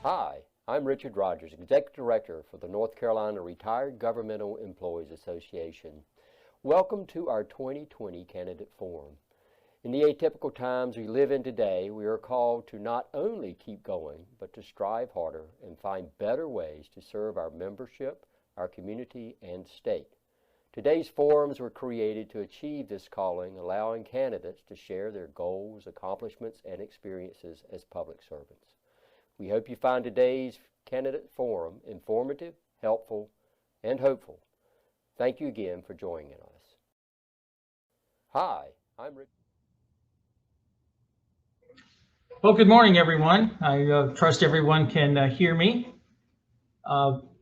Hi, I'm Richard Rogers, Executive Director for the North Carolina Retired Governmental Employees Association. Welcome to our 2020 Candidate Forum. In the atypical times we live in today, we are called to not only keep going, but to strive harder and find better ways to serve our membership, our community, and state. Today's forums were created to achieve this calling, allowing candidates to share their goals, accomplishments, and experiences as public servants. We hope you find today's candidate forum informative, helpful, and hopeful. Thank you again for joining us. Hi, I'm Rick. Well, good morning, everyone. I trust everyone can hear me.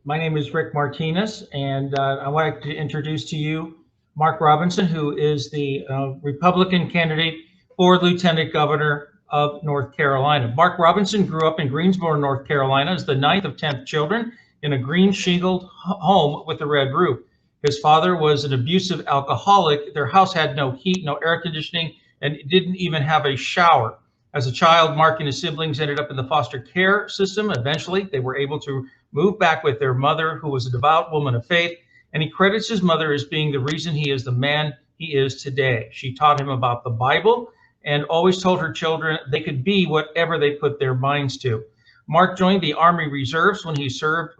My name is Rick Martinez, and I would like to introduce to you Mark Robinson, who is the Republican candidate for Lieutenant Governor of North Carolina. Mark Robinson grew up in Greensboro, North Carolina, as the 9th of 10 children in a green shingled home with a red roof. His father was an abusive alcoholic. Their house had no heat, no air conditioning, and it didn't even have a shower. As a child, Mark and his siblings ended up in the foster care system. Eventually, they were able to move back with their mother, who was a devout woman of faith, and he credits his mother as being the reason he is the man he is today. She taught him about the Bible and always told her children they could be whatever they put their minds to. Mark joined the Army Reserves when he served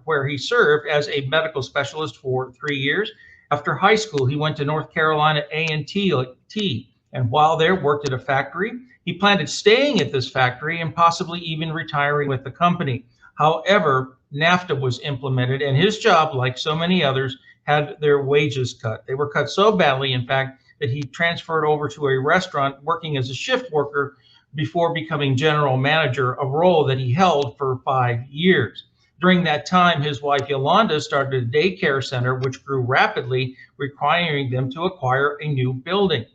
as a medical specialist for 3 years. After high school, he went to North Carolina A&T, and while there worked at a factory. He planned on staying at this factory and possibly even retiring with the company. However, NAFTA was implemented, and his job, like so many others, had their wages cut. They were cut so badly, in fact, that he transferred over to a restaurant working as a shift worker before becoming general manager, a role that he held for 5 years. During that time, his wife Yolanda started a daycare center, which grew rapidly, requiring them to acquire a new building.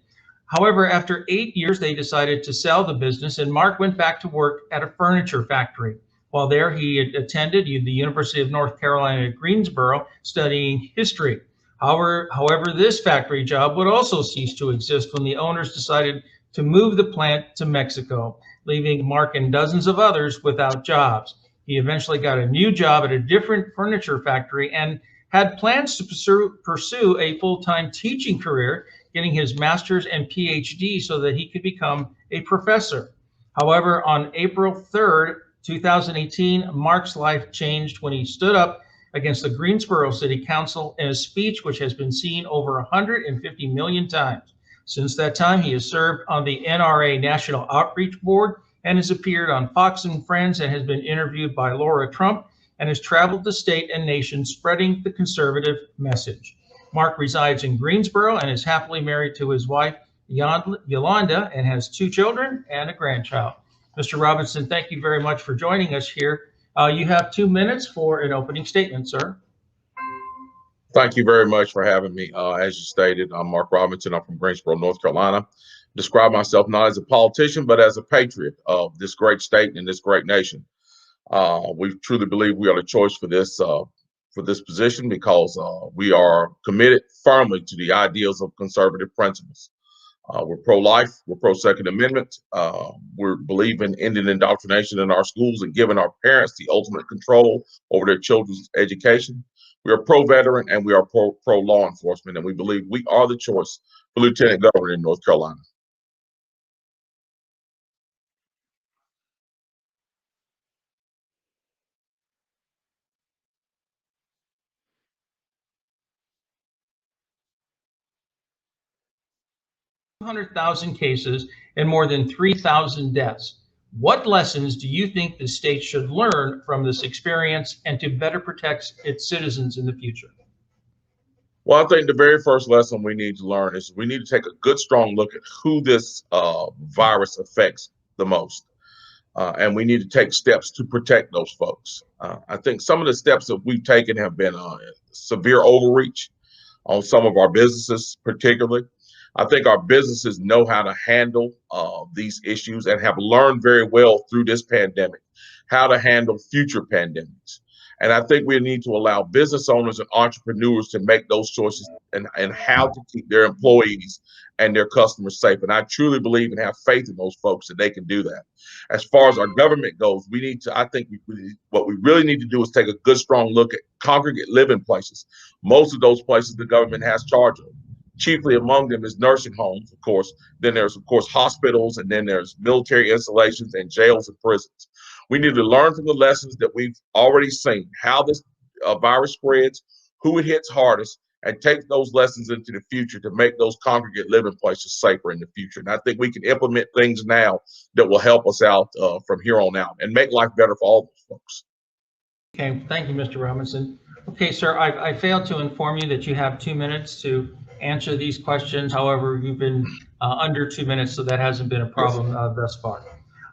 However, after 8 years, they decided to sell the business, and Mark went back to work at a furniture factory. While there, he attended the University of North Carolina at Greensboro, studying history. However, this factory job would also cease to exist when the owners decided to move the plant to Mexico, leaving Mark and dozens of others without jobs. He eventually got a new job at a different furniture factory and had plans to pursue a full-time teaching career, getting his master's and PhD so that he could become a professor. However, on April 3rd, 2018, Mark's life changed when he stood up against the Greensboro City Council in a speech which has been seen over 150 million times. Since that time, he has served on the NRA National Outreach Board and has appeared on Fox and Friends and has been interviewed by Laura Trump and has traveled the state and nation spreading the conservative message. Mark resides in Greensboro and is happily married to his wife, Yolanda, and has 2 children and a grandchild. Mr. Robinson, thank you very much for joining us here. You have 2 minutes for an opening statement, sir. Thank you very much for having me. As you stated, I'm Mark Robinson. I'm from Greensboro, North Carolina. Describe myself not as a politician, but as a patriot of this great state and this great nation. We truly believe we are the choice for this position because we are committed firmly to the ideals of conservative principles. We're pro-life. We're pro-Second Amendment. We believe in ending indoctrination in our schools and giving our parents the ultimate control over their children's education. We are pro-veteran and we are pro-law enforcement, and we believe we are the choice for lieutenant governor in North Carolina. $200,000 cases and more than 3,000 deaths. What lessons do you think the state should learn from this experience and to better protect its citizens in the future? Well, I think the very first lesson we need to learn is we need to take a good, strong look at who this virus affects the most. And we need to take steps to protect those folks. I think some of the steps that we've taken have been severe overreach on some of our businesses, particularly. I think our businesses know how to handle these issues and have learned very well through this pandemic how to handle future pandemics. And I think we need to allow business owners and entrepreneurs to make those choices and how to keep their employees and their customers safe. And I truly believe and have faith in those folks that they can do that. As far as our government goes, we need to, I think what we really need to do is take a good, strong look at congregate living places. Most of those places the government has charge of. Chiefly among them is nursing homes, of course. Then there's, of course, hospitals, and then there's military installations and jails and prisons. We need to learn from the lessons that we've already seen, how this virus spreads, who it hits hardest, and take those lessons into the future to make those congregate living places safer in the future. And I think we can implement things now that will help us out from here on out and make life better for all those folks. Okay, thank you, Mr. Robinson. Okay, sir, I failed to inform you that you have 2 minutes to answer these questions. However, you've been under 2 minutes, so that hasn't been a problem thus far.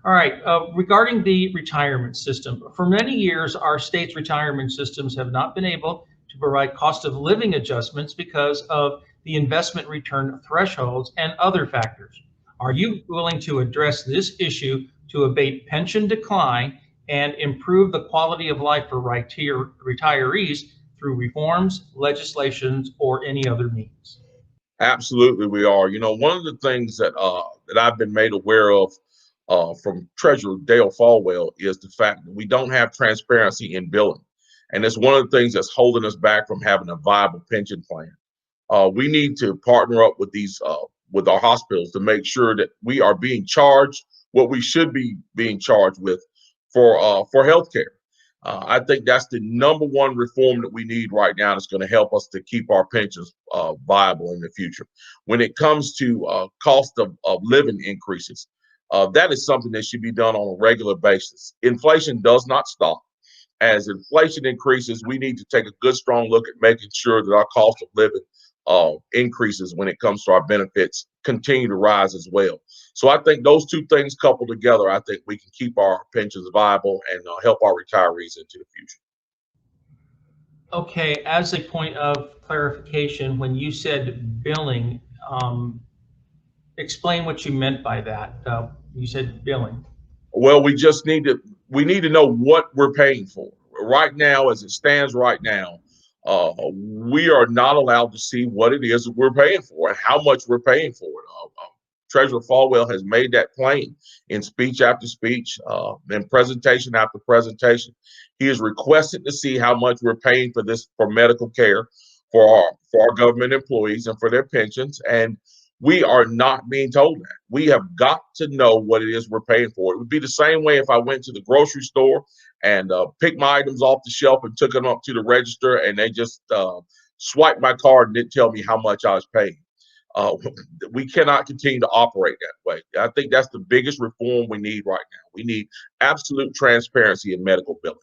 All right, regarding the retirement system, for many years, our state's retirement systems have not been able to provide cost of living adjustments because of the investment return thresholds and other factors. Are you willing to address this issue to abate pension decline and improve the quality of life for retirees through reforms, legislations, or any other means? Absolutely, we are. You know, one of the things that I've been made aware of from Treasurer Dale Folwell is the fact that we don't have transparency in billing, and it's one of the things that's holding us back from having a viable pension plan. We need to partner up with these with our hospitals to make sure that we are being charged what we should be being charged with for healthcare. I think that's the number one reform that we need right now that's going to help us to keep our pensions viable in the future. When it comes to cost of living increases, that is something that should be done on a regular basis. Inflation does not stop. As inflation increases, we need to take a good, strong look at making sure that our cost of living increases when it comes to our benefits continue to rise as well. So I think those two things coupled together, I think we can keep our pensions viable and help our retirees into the future. Okay, as a point of clarification, when you said billing, explain what you meant by that. You said billing. Well, we need to know what we're paying for. Right now, as it stands right now, we are not allowed to see what it is that we're paying for and how much we're paying for it. Treasurer Folwell has made that plain in speech after speech, in presentation after presentation. He is requested to see how much we're paying for this, for medical care, for our government employees and for their pensions. And we are not being told that. We have got to know what it is we're paying for. It would be the same way if I went to the grocery store and picked my items off the shelf and took them up to the register and they just swiped my card and didn't tell me how much I was paying. We cannot continue to operate that way. I think that's the biggest reform we need right now. We need absolute transparency in medical billing.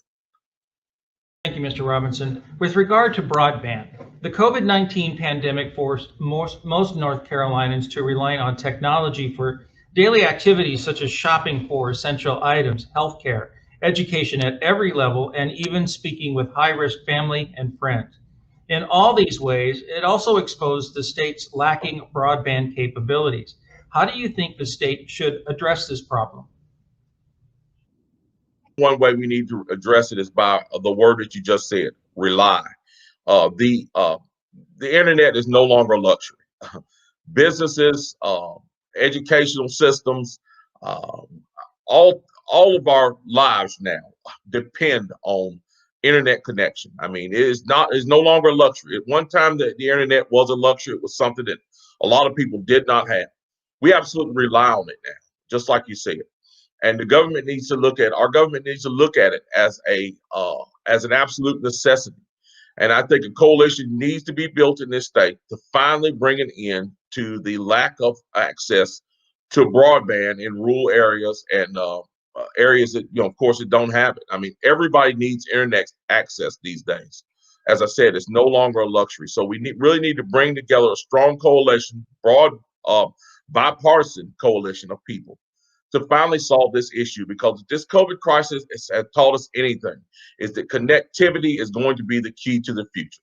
Thank you, Mr. Robinson. With regard to broadband, the COVID-19 pandemic forced most North Carolinians to rely on technology for daily activities such as shopping for essential items, healthcare, education at every level, and even speaking with high-risk family and friends. In all these ways, it also exposed the state's lacking broadband capabilities. How do you think the state should address this problem? One way we need to address it is by the word that you just said, rely. The internet is no longer a luxury. businesses, educational systems, uh, all of our lives now depend on internet connection. I mean, it's no longer a luxury. At one time, the internet was a luxury. It was something that a lot of people did not have. We absolutely rely on it now, just like you said. And our government needs to look at it as an absolute necessity. And I think a coalition needs to be built in this state to finally bring an end to the lack of access to broadband in rural areas and areas that, of course, that don't have it. I mean, everybody needs internet access these days. As I said, it's no longer a luxury. So we really need to bring together a strong coalition, broad, bipartisan coalition of people to finally solve this issue, because this COVID crisis has taught us anything, is that connectivity is going to be the key to the future.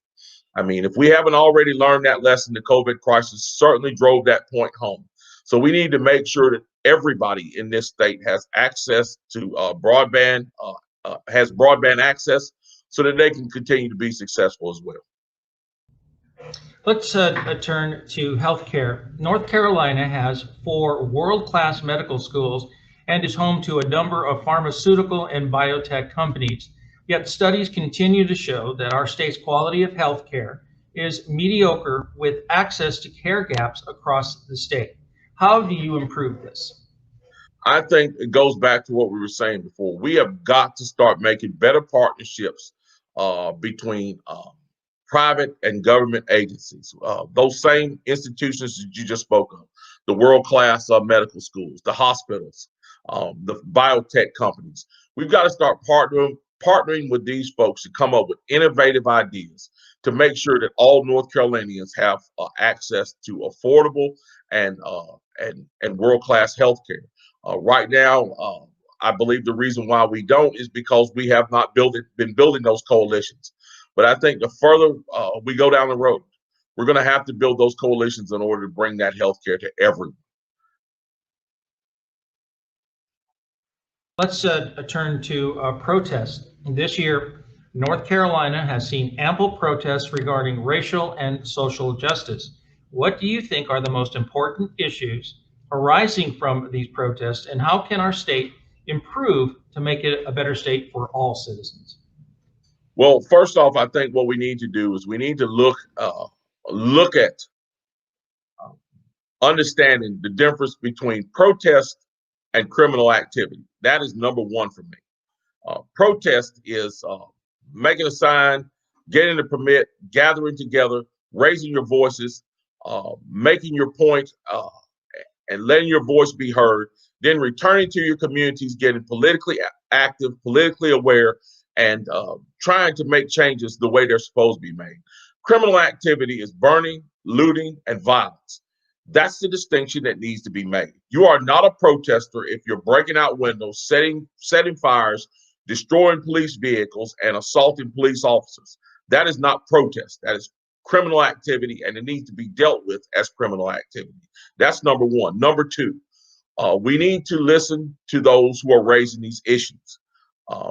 I mean, if we haven't already learned that lesson, the COVID crisis certainly drove that point home. So we need to make sure that everybody in this state has access to broadband, has broadband access, so that they can continue to be successful as well. Let's turn to healthcare. North Carolina has 4 world-class medical schools and is home to a number of pharmaceutical and biotech companies. Yet studies continue to show that our state's quality of healthcare is mediocre, with access to care gaps across the state. How do you improve this? I think it goes back to what we were saying before. We have got to start making better partnerships between private and government agencies, those same institutions that you just spoke of, the world-class medical schools, the hospitals, the biotech companies. We've got to start partnering with these folks to come up with innovative ideas to make sure that all North Carolinians have access to affordable and world-class health care. Right now, I believe the reason why we don't is because we have not been building those coalitions. But I think the further we go down the road, we're going to have to build those coalitions in order to bring that health care to everyone. Let's turn to protest. This year, North Carolina has seen ample protests regarding racial and social justice. What do you think are the most important issues arising from these protests, and how can our state improve to make it a better state for all citizens? Well, first off, I think what we need to do is we need to look at understanding the difference between protest and criminal activity. That is number one for me. Protest is making a sign, getting a permit, gathering together, raising your voices, making your point, and letting your voice be heard, then returning to your communities, getting politically active, politically aware, and trying to make changes the way they're supposed to be made. Criminal activity is burning, looting, and violence. That's the distinction that needs to be made. You are not a protester if you're breaking out windows, setting fires, destroying police vehicles, and assaulting police officers. That is not protest. That is criminal activity, and it needs to be dealt with as criminal activity. That's number one. Number two, we need to listen to those who are raising these issues.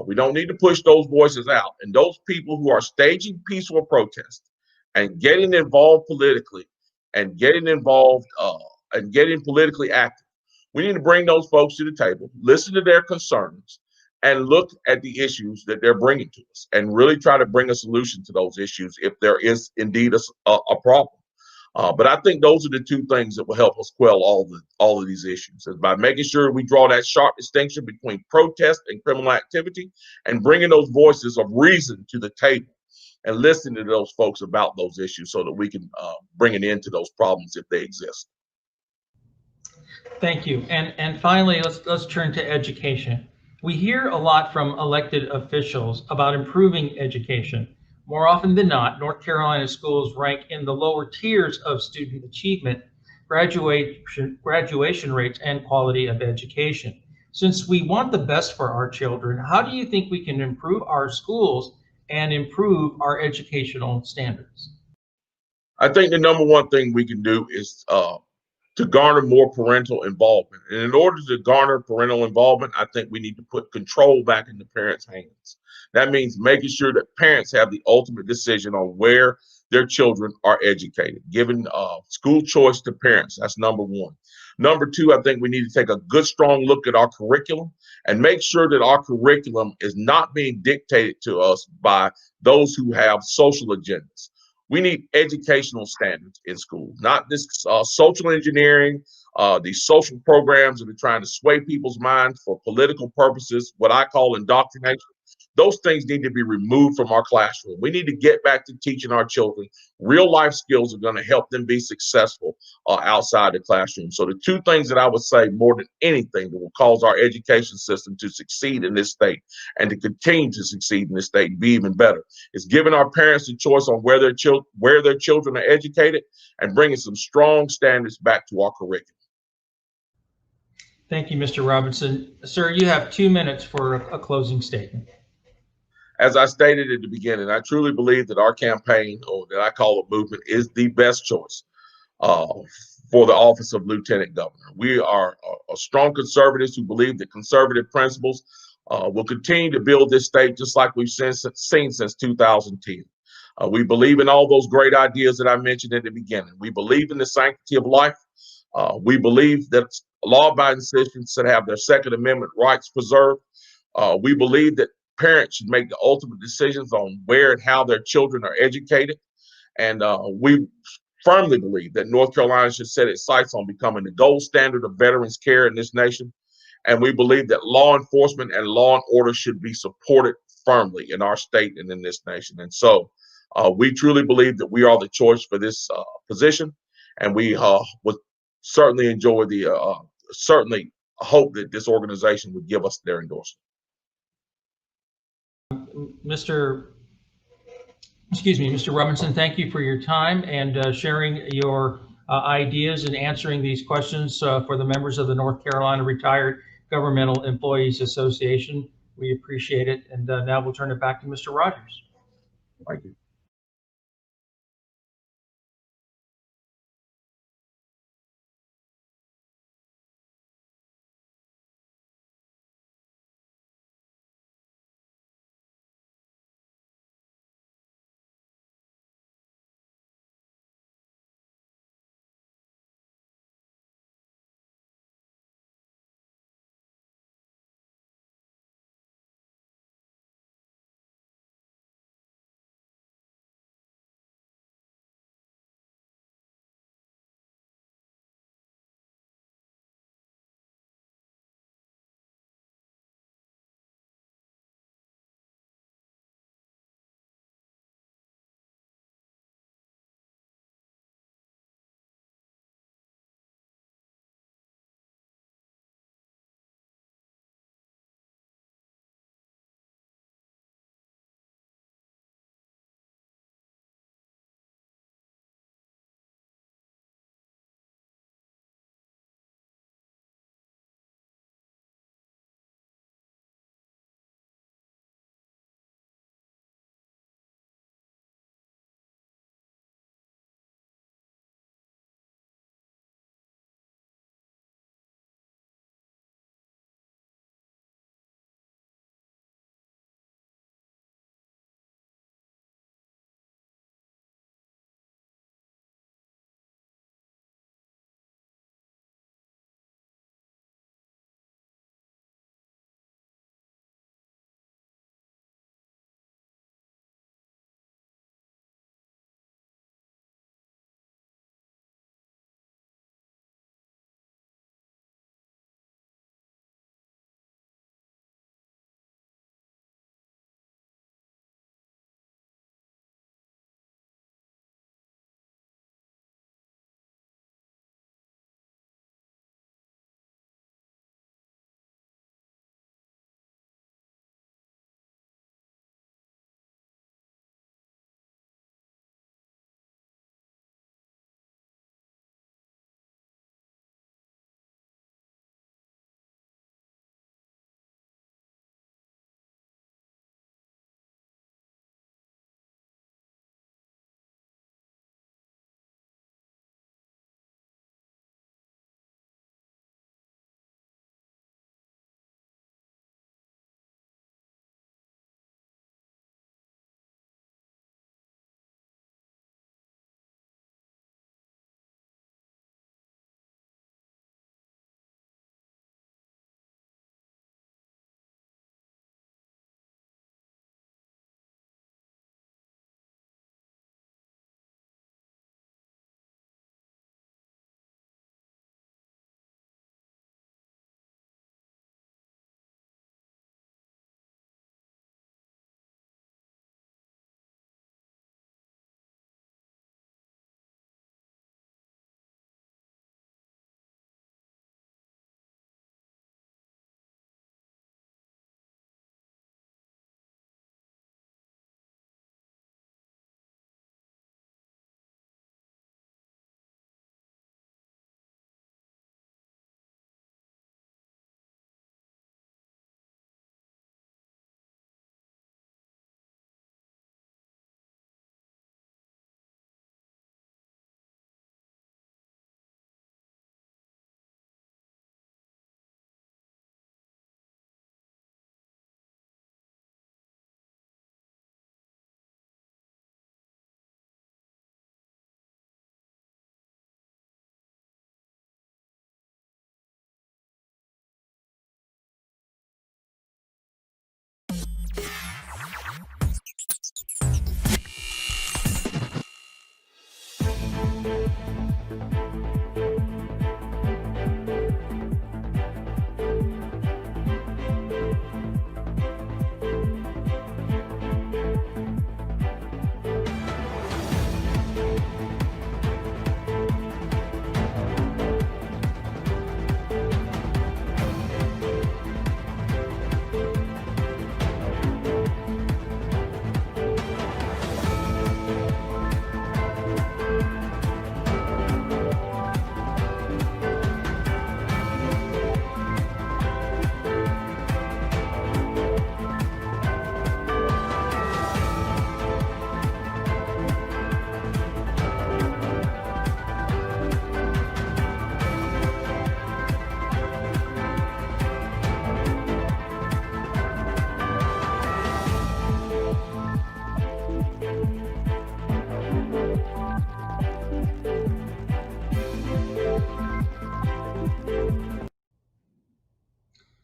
We don't need to push those voices out. And those people who are staging peaceful protests and getting involved politically and getting involved and getting politically active, we need to bring those folks to the table, listen to their concerns, and look at the issues that they're bringing to us and really try to bring a solution to those issues if there is indeed a problem. But I think those are the two things that will help us quell all of these issues, is by making sure we draw that sharp distinction between protest and criminal activity, and bringing those voices of reason to the table and listening to those folks about those issues so that we can bring an end to those problems if they exist. Thank you. And finally, let's turn to education. We hear a lot from elected officials about improving education. More often than not, North Carolina schools rank in the lower tiers of student achievement, graduation rates, and quality of education. Since we want the best for our children, how do you think we can improve our schools and improve our educational standards? I think the number one thing we can do is to garner more parental involvement. And in order to garner parental involvement, I think we need to put control back in the parents' hands. That means making sure that parents have the ultimate decision on where their children are educated, giving school choice to parents. That's number one. Number two, I think we need to take a good, strong look at our curriculum and make sure that our curriculum is not being dictated to us by those who have social agendas. We need educational standards in schools, not this social engineering, these social programs that are trying to sway people's minds for political purposes, what I call indoctrination. Those things need to be removed from our classroom. We need to get back to teaching our children real life skills that are going to help them be successful outside the classroom. So the two things that I would say more than anything that will cause our education system to succeed in this state and to continue to succeed in this state and be even better is giving our parents the choice on where their children are educated and bringing some strong standards back to our curriculum. Thank you, Mr. Robinson. Sir, you have 2 minutes for a closing statement. As I stated at the beginning, I truly believe that our campaign, or that I call a movement, is the best choice for the office of Lieutenant Governor. We are strong conservatives who believe that conservative principles will continue to build this state just like we've seen since 2010. We believe in all those great ideas that I mentioned at the beginning. We believe in the sanctity of life. We believe that law-abiding citizens should have their Second Amendment rights preserved. We believe that parents should make the ultimate decisions on where and how their children are educated. And we firmly believe that North Carolina should set its sights on becoming the gold standard of veterans care in this nation. And we believe that law enforcement and law and order should be supported firmly in our state and in this nation. And so we truly believe that we are the choice for this position. And we would certainly enjoy certainly hope that this organization would give us their endorsement. Mr. Robinson, thank you for your time and sharing your ideas and answering these questions for the members of the North Carolina Retired Governmental Employees Association. We appreciate it. And now we'll turn it back to Mr. Rogers. Thank you.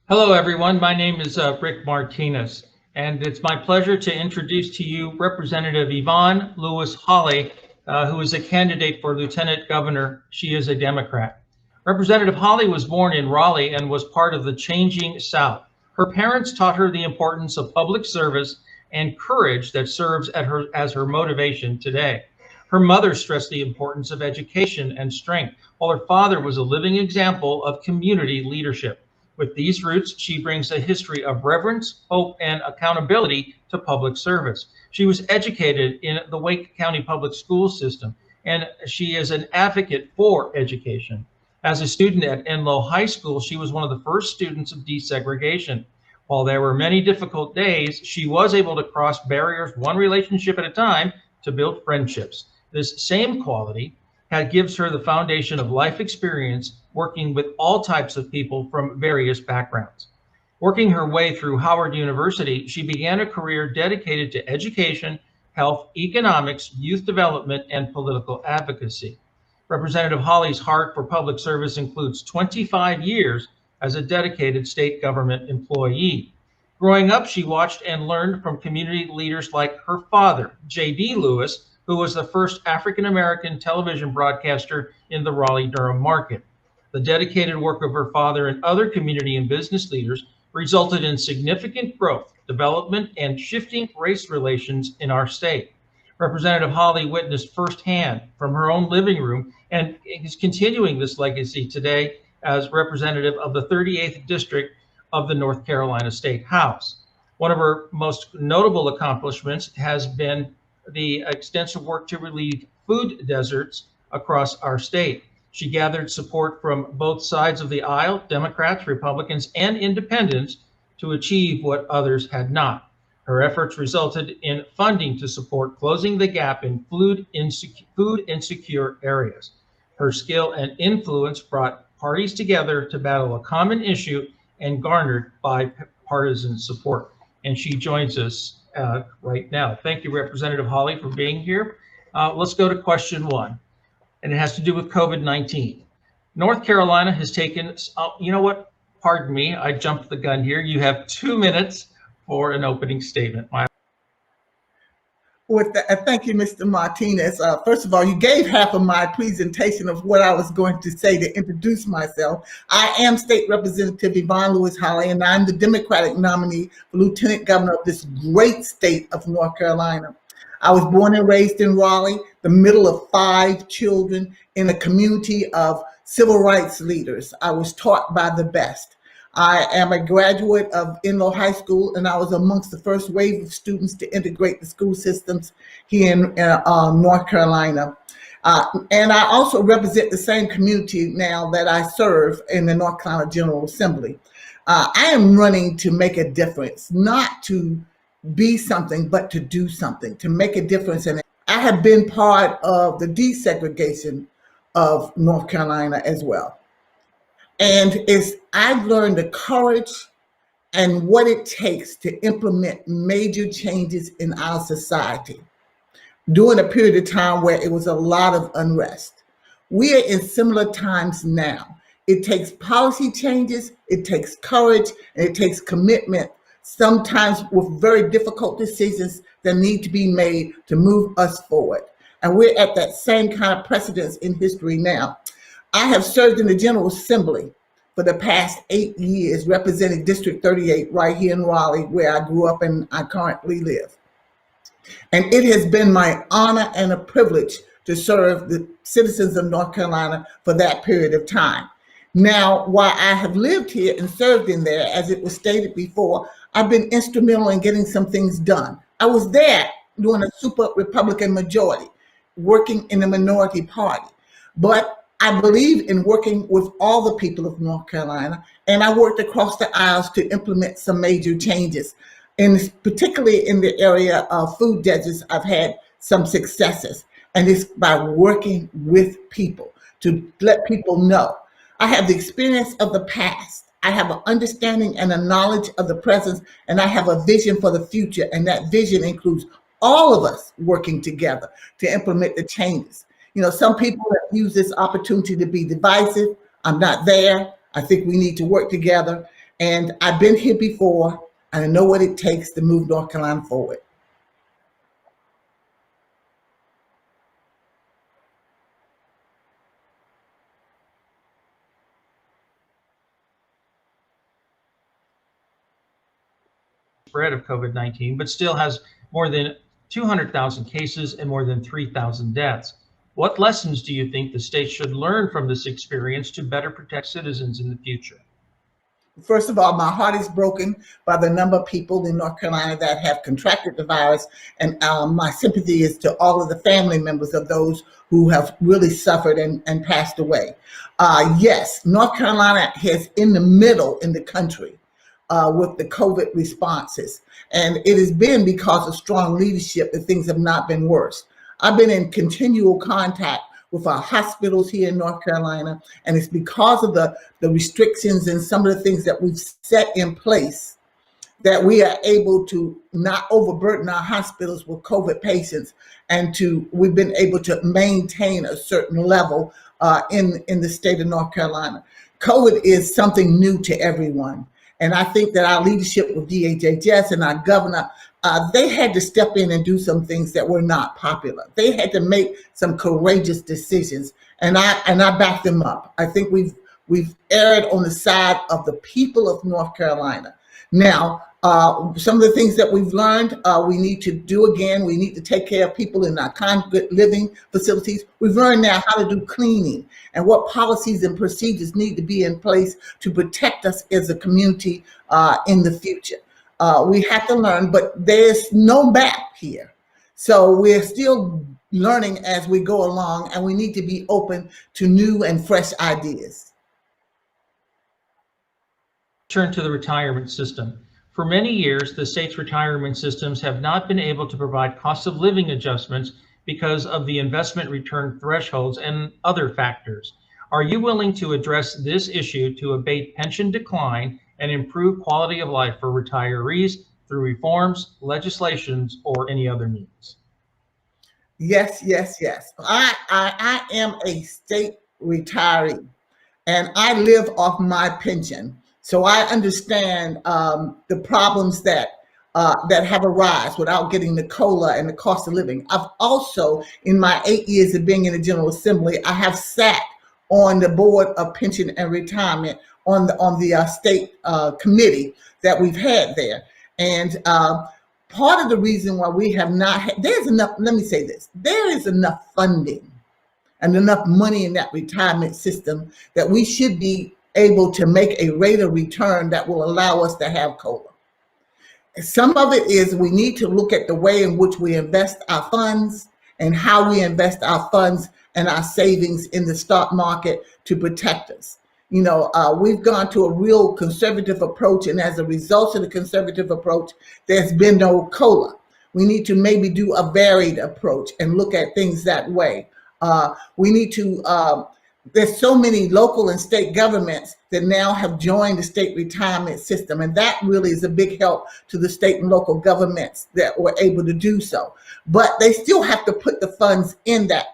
Hello, everyone. My name is Rick Martinez, and it's my pleasure to introduce to you Representative Yvonne Lewis Holley, who is a candidate for Lieutenant Governor. She is a Democrat. Representative Holley was born in Raleigh and was part of the changing South. Her parents taught her the importance of public service and courage that serves as her motivation today. Her mother stressed the importance of education and strength, while her father was a living example of community leadership. With these roots, she brings a history of reverence, hope, and accountability to public service. She was educated in the Wake County Public School System, and she is an advocate for education. As a student at Enloe High School, she was one of the first students of desegregation. While there were many difficult days, she was able to cross barriers one relationship at a time to build friendships. This same quality gives her the foundation of life experience working with all types of people from various backgrounds. Working her way through Howard University, she began a career dedicated to education, health, economics, youth development, and political advocacy. Representative Holley's heart for public service includes 25 years as a dedicated state government employee. Growing up, she watched and learned from community leaders like her father, J.D. Lewis, who was the first African-American television broadcaster in the Raleigh-Durham market. The dedicated work of her father and other community and business leaders resulted in significant growth, development, and shifting race relations in our state. Representative Holley witnessed firsthand from her own living room and is continuing this legacy today as representative of the 38th District of the North Carolina State House. One of her most notable accomplishments has been the extensive work to relieve food deserts across our state. She gathered support from both sides of the aisle, Democrats, Republicans, and independents, to achieve what others had not. Her efforts resulted in funding to support closing the gap in food insecure areas. Her skill and influence brought parties together to battle a common issue and garnered bipartisan support. And she joins us right now. Thank you, Representative Holley, for being here. Let's go to question one, and it has to do with COVID-19. North Carolina has taken, you know what? Pardon me, I jumped the gun here. You have 2 minutes for an opening statement. Thank you, Mr. Martinez. First of all, you gave half of my presentation of what I was going to say to introduce myself. I am State Representative Yvonne Lewis Holley, and I'm the Democratic nominee for Lieutenant Governor of this great state of North Carolina. I was born and raised in Raleigh, the middle of 5 children in a community of civil rights leaders. I was taught by the best. I am a graduate of Enloe High School, and I was amongst the first wave of students to integrate the school systems here in North Carolina. And I also represent the same community now that I serve in the North Carolina General Assembly. I am running to make a difference, not to be something, but to do something, to make a difference. And I have been part of the desegregation of North Carolina as well. And I've learned the courage and what it takes to implement major changes in our society during a period of time where it was a lot of unrest. We are in similar times now. It takes policy changes, it takes courage, and it takes commitment, sometimes with very difficult decisions that need to be made to move us forward. And we're at that same kind of precedence in history now. I have served in the General Assembly for the past 8 years, representing District 38 right here in Raleigh, where I grew up and I currently live. And it has been my honor and a privilege to serve the citizens of North Carolina for that period of time. Now, while I have lived here and served in there, as it was stated before, I've been instrumental in getting some things done. I was there during a super Republican majority, working in the minority party. But I believe in working with all the people of North Carolina, and I worked across the aisles to implement some major changes. And particularly in the area of food deserts, I've had some successes. And it's by working with people to let people know. I have the experience of the past. I have an understanding and a knowledge of the present, and I have a vision for the future. And that vision includes all of us working together to implement the changes. You know, some people have used this opportunity to be divisive. I'm not there. I think we need to work together. And I've been here before, and I know what it takes to move North Carolina forward. Spread of COVID-19, but still has more than 200,000 cases and more than 3,000 deaths. What lessons do you think the state should learn from this experience to better protect citizens in the future? First of all, my heart is broken by the number of people in North Carolina that have contracted the virus, and my sympathy is to all of the family members of those who have really suffered and passed away. Yes, North Carolina is in the middle in the country with the COVID responses. And it has been because of strong leadership that things have not been worse. I've been in continual contact with our hospitals here in North Carolina, and it's because of the restrictions and some of the things that we've set in place that we are able to not overburden our hospitals with COVID patients, and we've been able to maintain a certain level in the state of North Carolina. COVID is something new to everyone. And I think that our leadership with DHHS and our governor, they had to step in and do some things that were not popular. They had to make some courageous decisions, and I back them up. I think we've erred on the side of the people of North Carolina. Now, some of the things that we've learned, we need to do again. We need to take care of people in our congregate living facilities. We've learned now how to do cleaning and what policies and procedures need to be in place to protect us as a community in the future. We have to learn, but there's no map here. So we're still learning as we go along, and we need to be open to new and fresh ideas. Turn to the retirement system. For many years, the state's retirement systems have not been able to provide cost of living adjustments because of the investment return thresholds and other factors. Are you willing to address this issue to abate pension decline and improve quality of life for retirees through reforms, legislations, or any other means? Yes, yes, yes. I am a state retiree, and I live off my pension. So I understand the problems that have arisen without getting the COLA and the cost of living. I've also, in my 8 years of being in the General Assembly, I have sat on the Board of Pension and Retirement on the state committee that we've had there. And part of the reason why we have not had, there's enough, let me say this, there is enough funding and enough money in that retirement system that we should be able to make a rate of return that will allow us to have COLA. Some of it is we need to look at the way in which we invest our funds and how we invest our funds and our savings in the stock market to protect us. You know, we've gone to a real conservative approach, and as a result of the conservative approach, there's been no COLA. We need to maybe do a varied approach and look at things that way. We need to there's so many local and state governments that now have joined the state retirement system, and that really is a big help to the state and local governments that were able to do so. But they still have to put the funds in that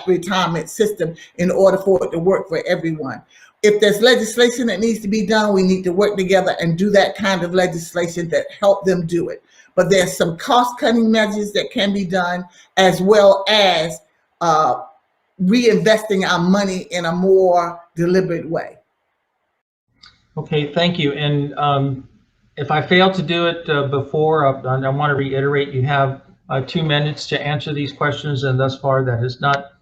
retirement system in order for it to work for everyone. If there's legislation that needs to be done, we need to work together and do that kind of legislation that help them do it. But there's some cost-cutting measures that can be done, as well as reinvesting our money in a more deliberate way. Okay, thank you. And if I failed to do it before, I want to reiterate, you have 2 minutes to answer these questions, and thus far that has not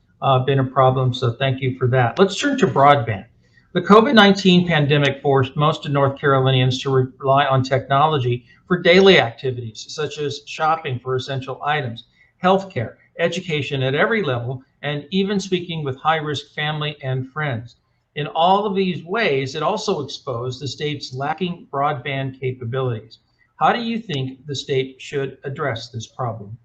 been a problem, so thank you for that. Let's turn to broadband. The COVID-19 pandemic forced most of North Carolinians to rely on technology for daily activities, such as shopping for essential items, healthcare, education at every level, and even speaking with high-risk family and friends. In all of these ways, it also exposed the state's lacking broadband capabilities. How do you think the state should address this problem?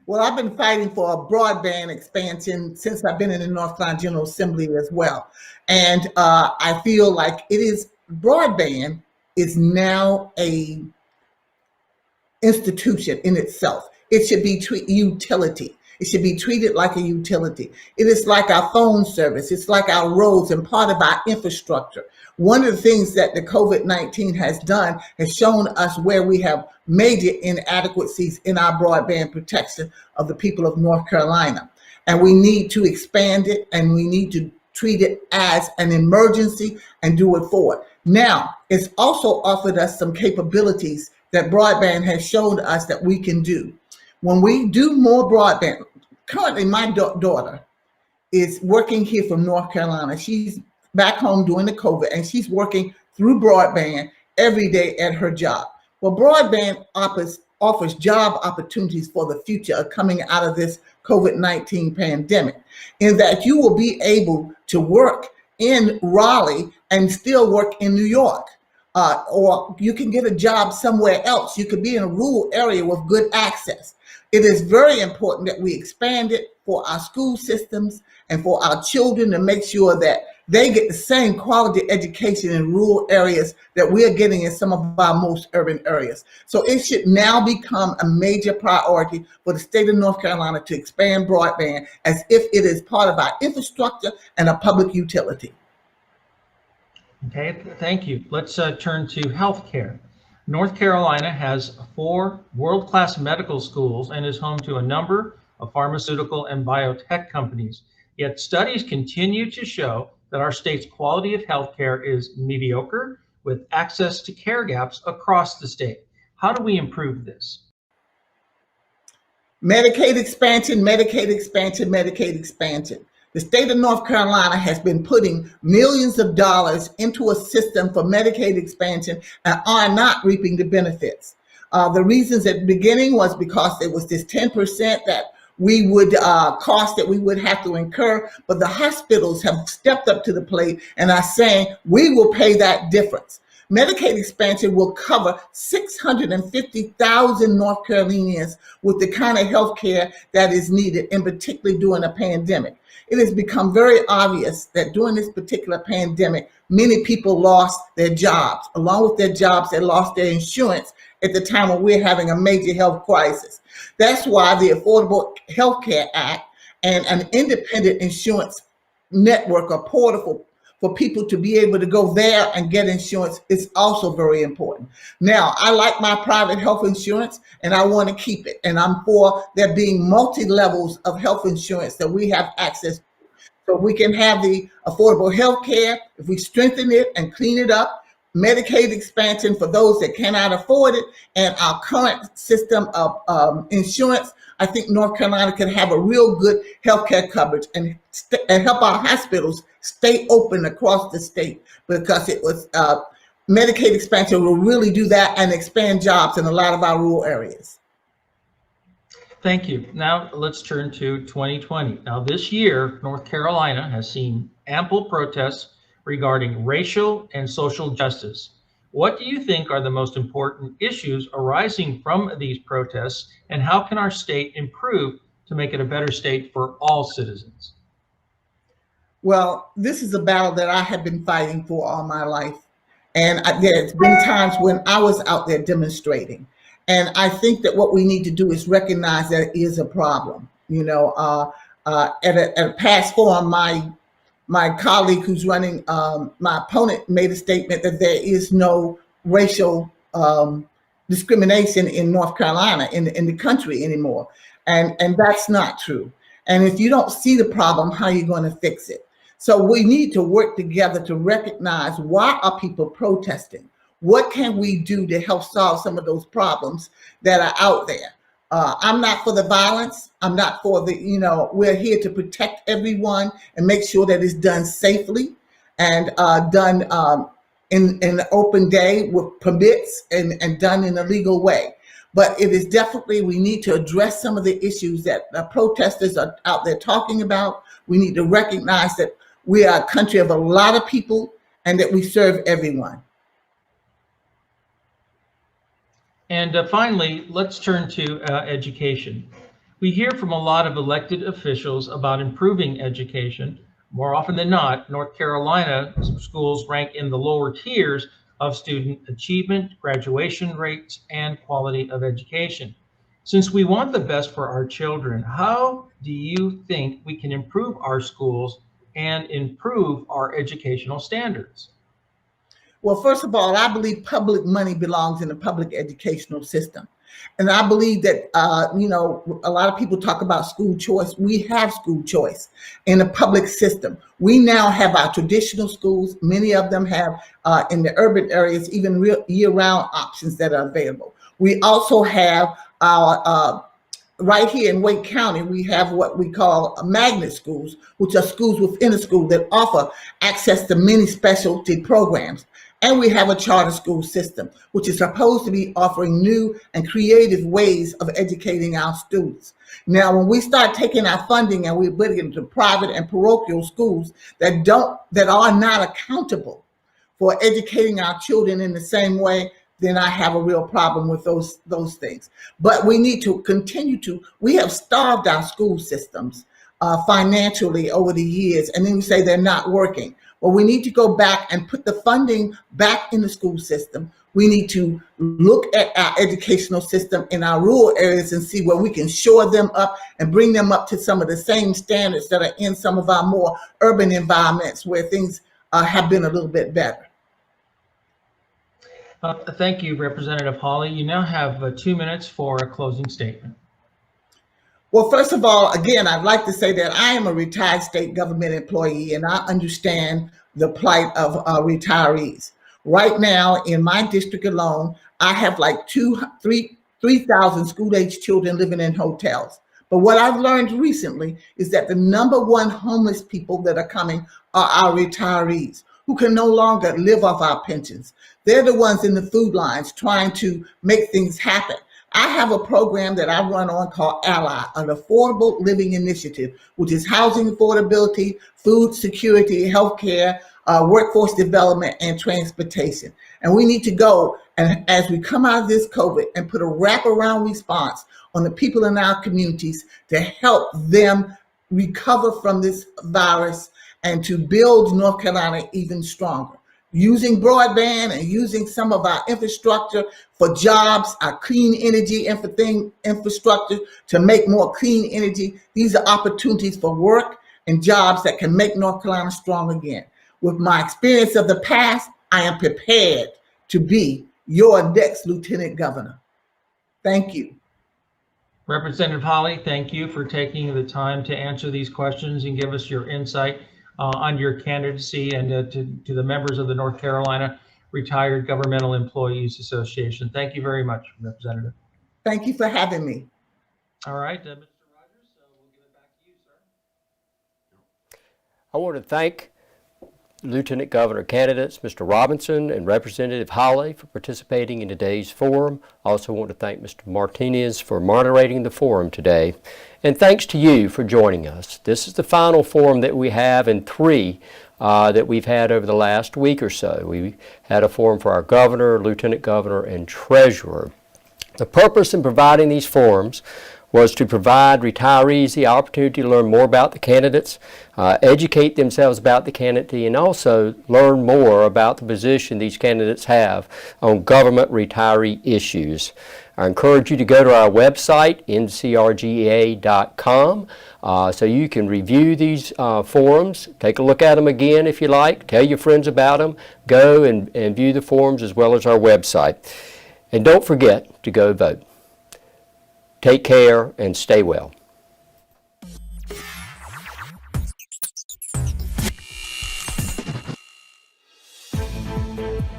Well, I've been fighting for a broadband expansion since I've been in the North Carolina General Assembly as well. And I feel like broadband is now a institution in itself. It should be utility. It should be treated like a utility. It is like our phone service. It's like our roads and part of our infrastructure. One of the things that the COVID-19 has done has shown us where we have major inadequacies in our broadband protection of the people of North Carolina. And we need to expand it, and we need to treat it as an emergency and do it forward. Now, it's also offered us some capabilities that broadband has shown us that we can do. When we do more broadband, currently my daughter is working here from North Carolina. She's back home doing the COVID, and she's working through broadband every day at her job. Well, broadband offers job opportunities for the future of coming out of this COVID-19 pandemic, in that you will be able to work in Raleigh and still work in New York. Or you can get a job somewhere else. You could be in a rural area with good access. It is very important that we expand it for our school systems and for our children to make sure that they get the same quality education in rural areas that we are getting in some of our most urban areas. So it should now become a major priority for the state of North Carolina to expand broadband as if it is part of our infrastructure and a public utility. Okay, thank you. Let's turn to healthcare. North Carolina has 4 world-class medical schools and is home to a number of pharmaceutical and biotech companies. Yet studies continue to show that our state's quality of healthcare is mediocre, with access to care gaps across the state. How do we improve this? Medicaid expansion, Medicaid expansion, Medicaid expansion. The state of North Carolina has been putting millions of dollars into a system for Medicaid expansion and are not reaping the benefits. The reasons at the beginning was because it was this 10% that we would cost that we would have to incur, but the hospitals have stepped up to the plate and are saying we will pay that difference. Medicaid expansion will cover 650,000 North Carolinians with the kind of health care that is needed, and particularly during a pandemic. It has become very obvious that during this particular pandemic, many people lost their jobs. Along with their jobs, they lost their insurance at the time when we're having a major health crisis. That's why the Affordable Health Care Act and an independent insurance network or portal for people to be able to go there and get insurance is also very important. Now, I like my private health insurance and I want to keep it. And I'm for there being multi-levels of health insurance that we have access to. So we can have the affordable health care, if we strengthen it and clean it up, Medicaid expansion for those that cannot afford it, and our current system of insurance, I think North Carolina can have a real good healthcare coverage and help our hospitals stay open across the state, because it was Medicaid expansion will really do that and expand jobs in a lot of our rural areas. Thank you. Now let's turn to 2020. Now this year, North Carolina has seen ample protests regarding racial and social justice. What do you think are the most important issues arising from these protests, and how can our state improve to make it a better state for all citizens? Well, this is a battle that I have been fighting for all my life. And there's been times when I was out there demonstrating. And I think that what we need to do is recognize that it is a problem. You know, at a past forum, my colleague who's running, my opponent made a statement that there is no racial discrimination in North Carolina, in the country anymore. And that's not true. And if you don't see the problem, how are you going to fix it? So we need to work together to recognize, why are people protesting? What can we do to help solve some of those problems that are out there? I'm not for the violence. I'm not for the, we're here to protect everyone and make sure that it's done safely and done in an open day with permits and done in a legal way. But it is definitely, we need to address some of the issues that the protesters are out there talking about. We need to recognize that we are a country of a lot of people and that we serve everyone. And finally, let's turn to education. We hear from a lot of elected officials about improving education. More often than not, North Carolina schools rank in the lower tiers of student achievement, graduation rates, and quality of education. Since we want the best for our children, how do you think we can improve our schools and improve our educational standards? Well, first of all, I believe public money belongs in the public educational system. And I believe that, a lot of people talk about school choice. We have school choice in the public system. We now have our traditional schools. Many of them have, in the urban areas, even year-round options that are available. We also have our, right here in Wake County, we have what we call magnet schools, which are schools within a school that offer access to many specialty programs. And we have a charter school system, which is supposed to be offering new and creative ways of educating our students. Now, when we start taking our funding and we put it into private and parochial schools that are not accountable for educating our children in the same way, then I have a real problem with those things. But we need to continue we have starved our school systems financially over the years, and then we say they're not working. Well, we need to go back and put the funding back in the school system. We need to look at our educational system in our rural areas and see where we can shore them up and bring them up to some of the same standards that are in some of our more urban environments where things have been a little bit better. Thank you, Representative Hawley. You now have 2 minutes for a closing statement. Well, first of all, again, I'd like to say that I am a retired state government employee and I understand the plight of retirees. Right now, in my district alone, I have like 3,000 school-age children living in hotels. But what I've learned recently is that the #1 homeless people that are coming are our retirees who can no longer live off our pensions. They're the ones in the food lines trying to make things happen. I have a program that I run on called Ally, an affordable living initiative, which is housing affordability, food security, healthcare, workforce development, and transportation. And we need to go, and as we come out of this COVID, and put a wraparound response on the people in our communities to help them recover from this virus and to build North Carolina even stronger. Using broadband and using some of our infrastructure for jobs, our clean energy infrastructure to make more clean energy. These are opportunities for work and jobs that can make North Carolina strong again. With my experience of the past, I am prepared to be your next Lieutenant Governor. Thank you. Representative Hawley, thank you for taking the time to answer these questions and give us your insight on your candidacy, and to the members of the North Carolina Retired Governmental Employees Association. Thank you very much, Representative. Thank you for having me. All right, Mr. Rogers, we'll give it back to you, sir. I want to thank Lieutenant Governor candidates, Mr. Robinson and Representative Hawley, for participating in today's forum. I also want to thank Mr. Martinez for moderating the forum today. And thanks to you for joining us. This is the final forum that we have in 3 that we've had over the last week or so. We had a forum for our governor, lieutenant governor, and treasurer. The purpose in providing these forums was to provide retirees the opportunity to learn more about the candidates, educate themselves about the candidate, and also learn more about the position these candidates have on government retiree issues. I encourage you to go to our website, ncrga.com, so you can review these forums, take a look at them again if you like, tell your friends about them, go and view the forums as well as our website. And don't forget to go vote. Take care and stay well. much.